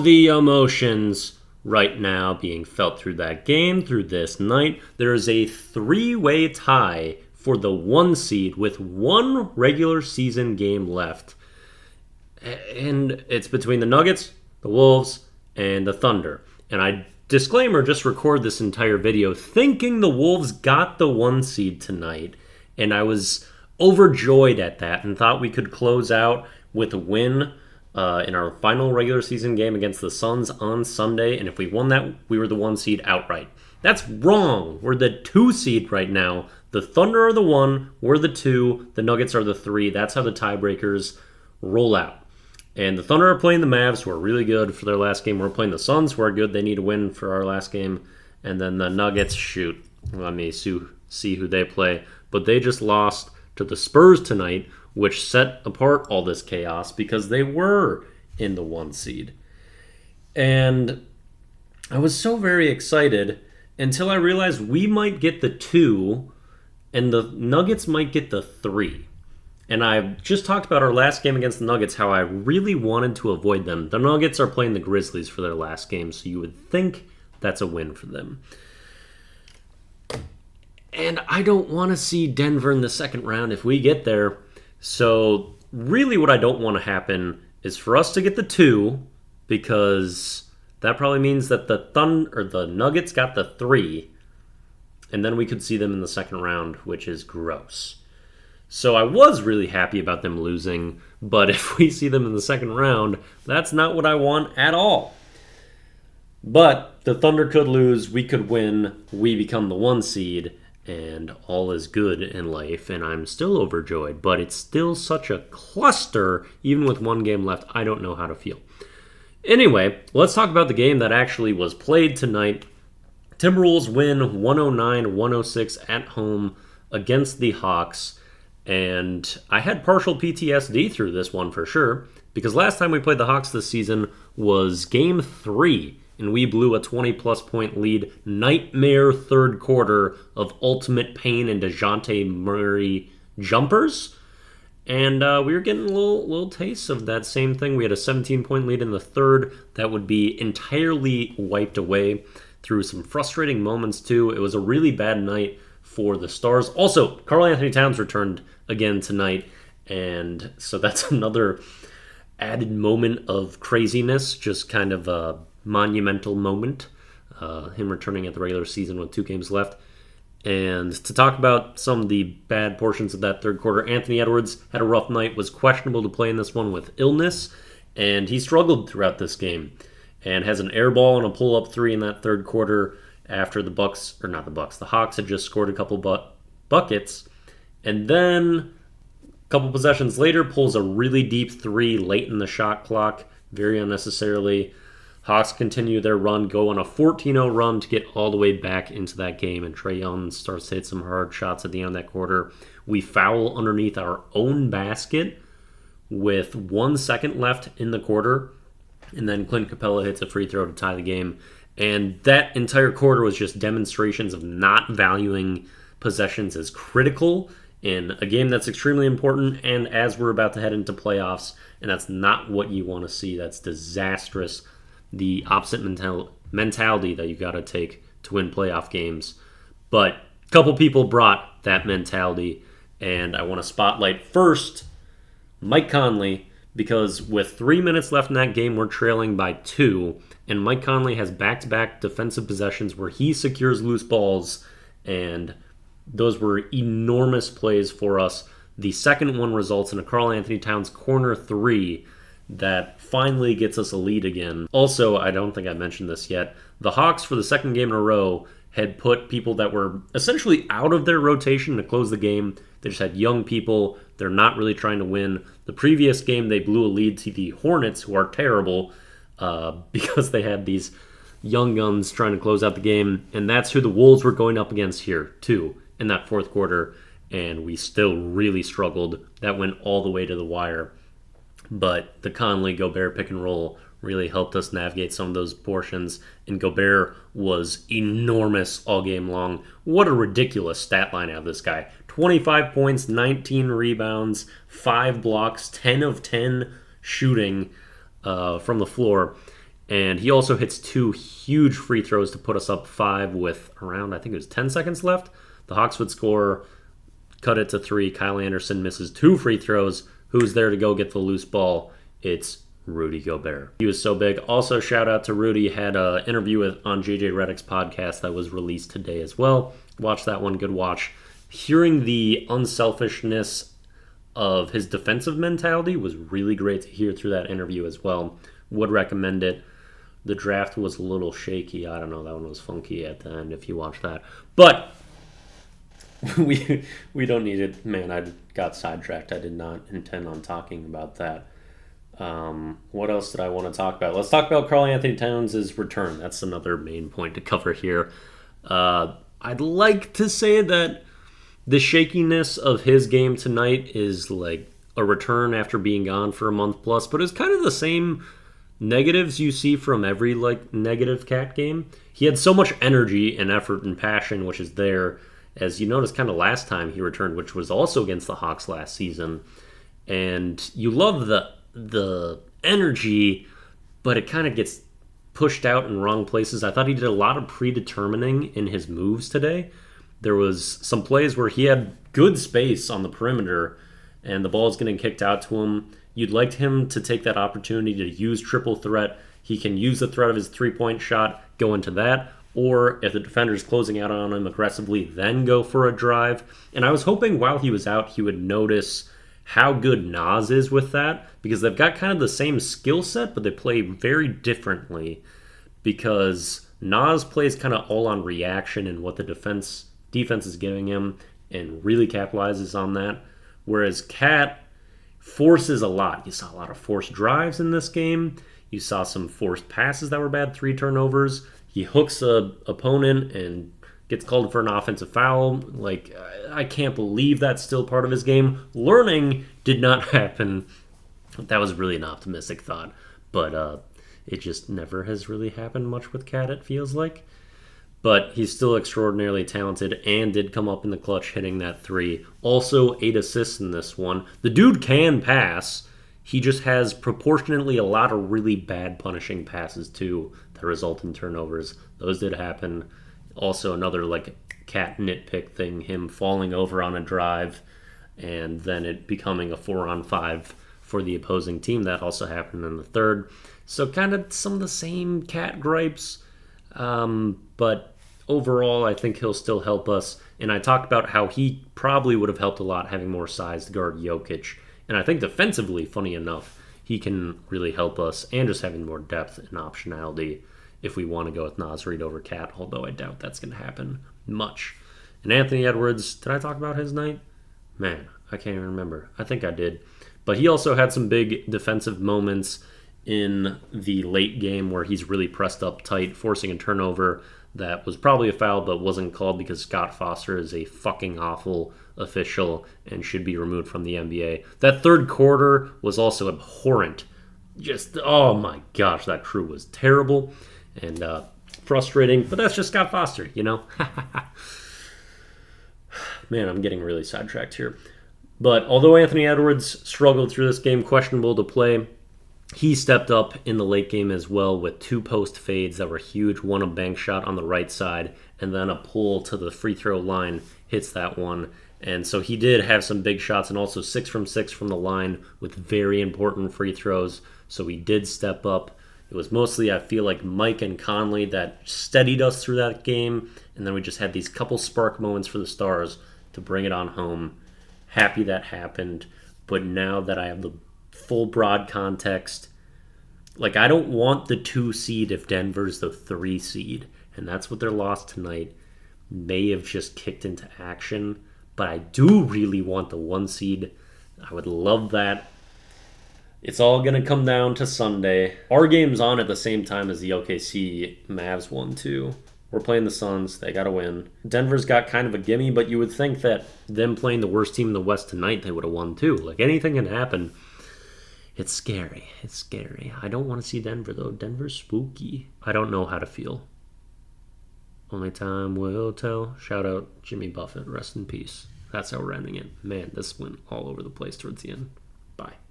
the emotions right now being felt through that game, through this night. There is a three-way tie for the 1 seed with one regular season game left. And it's between the Nuggets, the Wolves, and the Thunder. And disclaimer, just record this entire video thinking the Wolves got the 1 seed tonight. And I was overjoyed at that and thought we could close out with a win in our final regular season game against the Suns on Sunday. And if we won that, we were the 1 seed outright. That's wrong. We're the 2 seed right now. The Thunder are the 1, we're the 2, the Nuggets are the 3. That's how the tiebreakers roll out. And the Thunder are playing the Mavs, who are really good for their last game. We're playing the Suns, who are good. They need a win for our last game. And then the Nuggets, shoot. Let me see who they play. But they just lost to the Spurs tonight, which set apart all this chaos because they were in the 1 seed. And I was so very excited until I realized we might get the 2 and the Nuggets might get the 3. And I just talked about our last game against the Nuggets, how I really wanted to avoid them. The Nuggets are playing the Grizzlies for their last game, so you would think that's a win for them. And I don't want to see Denver in the second round if we get there. So really what I don't want to happen is for us to get the 2, because that probably means that the Nuggets got the 3, and then we could see them in the second round, which is gross. So I was really happy about them losing, but if we see them in the second round, that's not what I want at all. But the Thunder could lose, we could win, we become the 1 seed, and all is good in life, and I'm still overjoyed, but it's still such a cluster, even with 1 game left, I don't know how to feel. Anyway, let's talk about the game that actually was played tonight. Timberwolves win 109-106 at home against the Hawks. And I had partial PTSD through this one for sure, because last time we played the Hawks this season was Game 3, and we blew a 20-plus point lead, nightmare third quarter of ultimate pain and DeJounte Murray jumpers. And we were getting a little taste of that same thing. We had a 17-point lead in the third that would be entirely wiped away through some frustrating moments too. It was a really bad night for the Stars. Also, Karl-Anthony Towns returned again tonight, and so that's another added moment of craziness, just kind of a monumental moment, him returning at the regular season with 2 games left. And to talk about some of the bad portions of that third quarter, Anthony Edwards had a rough night, was questionable to play in this one with illness, and he struggled throughout this game, and has an air ball and a pull-up 3 in that third quarter after the Hawks had just scored a couple buckets. And then a couple possessions later, pulls a really deep 3 late in the shot clock, very unnecessarily. Hawks continue their run, go on a 14-0 run to get all the way back into that game, and Trae Young starts to hit some hard shots at the end of that quarter. We foul underneath our own basket with 1 second left in the quarter, and then Clint Capella hits a free throw to tie the game. And that entire quarter was just demonstrations of not valuing possessions as critical in a game that's extremely important, and as we're about to head into playoffs, and that's not what you want to see. That's disastrous. The opposite mentality that you got to take to win playoff games. But a couple people brought that mentality, and I want to spotlight first Mike Conley, because with 3 minutes left in that game, we're trailing by 2, and Mike Conley has back-to-back defensive possessions where he secures loose balls, and those were enormous plays for us. The second one results in a Karl-Anthony Towns corner 3 that finally gets us a lead again. Also, I don't think I mentioned this yet, the Hawks, for the second game in a row, had put people that were essentially out of their rotation to close the game. They just had young people. They're not really trying to win. The previous game, they blew a lead to the Hornets, who are terrible, because they had these young guns trying to close out the game. And that's who the Wolves were going up against here, too, in that fourth quarter. And we still really struggled. That went all the way to the wire. But the Conley-Gobert pick and roll really helped us navigate some of those portions, and Gobert was enormous all game long. What a ridiculous stat line out of this guy. 25 points, 19 rebounds, 5 blocks, 10 of 10 shooting from the floor. And he also hits 2 huge free throws to put us up 5 with around, I think it was 10 seconds left. The Hawks would score, cut it to 3. Kyle Anderson misses 2 free throws. Who's there to go get the loose ball? It's Rudy Gobert. He was so big. Also, shout out to Rudy. Had an interview on JJ Redick's podcast that was released today as well. Watch that one. Good watch. Hearing the unselfishness of his defensive mentality was really great to hear through that interview as well. Would recommend it. The draft was a little shaky. I don't know. That one was funky at the end if you watch that. But we don't need it. Man, I got sidetracked. I did not intend on talking about that. What else did I want to talk about? Let's talk about Karl-Anthony Towns' return. That's another main point to cover here. I'd like to say that the shakiness of his game tonight is like a return after being gone for a month plus, but it's kind of the same negatives you see from every like negative Cat game. He had so much energy and effort and passion, which is there, as you noticed kind of last time he returned, which was also against the Hawks last season. And you love the energy, but it kind of gets pushed out in wrong places. I thought he did a lot of predetermining in his moves today. There was some plays where he had good space on the perimeter and the ball's getting kicked out to him. You'd like him to take that opportunity to use triple threat. He can use the threat of his three-point shot, go into that, or if the defender's closing out on him aggressively, then go for a drive. And I was hoping while he was out, he would notice how good Nas is with that, because they've got kind of the same skill set, but they play very differently, because Nas plays kind of all on reaction and what the defense is giving him and really capitalizes on that, whereas Cat forces a lot. You saw a lot of forced drives in this game. You saw some forced passes that were bad, 3 turnovers. He hooks a opponent and gets called for an offensive foul. Like, I can't believe that's still part of his game. Learning did not happen. That was really an optimistic thought, but it just never has really happened much with Cat, it feels like. But he's still extraordinarily talented and did come up in the clutch hitting that 3. Also 8 assists in this one. The dude can pass. He just has proportionately a lot of really bad punishing passes too that result in turnovers. Those did happen. Also another like Cat nitpick thing, him falling over on a drive and then it becoming a 4-on-5 for the opposing team. That also happened in the third. So kind of some of the same Cat gripes, but overall, I think he'll still help us. And I talked about how he probably would have helped a lot having more size to guard Jokic. And I think defensively, funny enough, he can really help us, and just having more depth and optionality if we want to go with Naz Reid over Cat, although I doubt that's going to happen much. And Anthony Edwards, did I talk about his night? Man, I can't even remember. I think I did. But he also had some big defensive moments in the late game where he's really pressed up tight, forcing a turnover that was probably a foul but wasn't called because Scott Foster is a fucking awful official and should be removed from the NBA. That third quarter was also abhorrent. Just, oh my gosh, that crew was terrible and frustrating, but that's just Scott Foster, you know? Man, I'm getting really sidetracked here. But although Anthony Edwards struggled through this game, questionable to play, he stepped up in the late game as well with 2 post fades that were huge. One a bank shot on the right side, and then a pull to the free throw line hits that one. And so he did have some big shots, and also 6 from 6 from the line with very important free throws. So he did step up. It was mostly, I feel like, Mike and Conley that steadied us through that game. And then we just had these couple spark moments for the Stars to bring it on home. Happy that happened. But now that I have the full broad context, like, I don't want the 2 seed if Denver's the 3 seed, and that's what their loss tonight may have just kicked into action. But I do really want the 1 seed. I would love that. It's all going to come down to Sunday. Our game's on at the same time as the OKC Mavs 1-2. We're playing the Suns. They got to win. Denver's got kind of a gimme, but you would think that them playing the worst team in the West tonight, they would have won too. Like, anything can happen. It's scary. It's scary. I don't want to see Denver, though. Denver's spooky. I don't know how to feel. Only time will tell. Shout out Jimmy Buffett. Rest in peace. That's how we're ending it. Man, this went all over the place towards the end. Bye.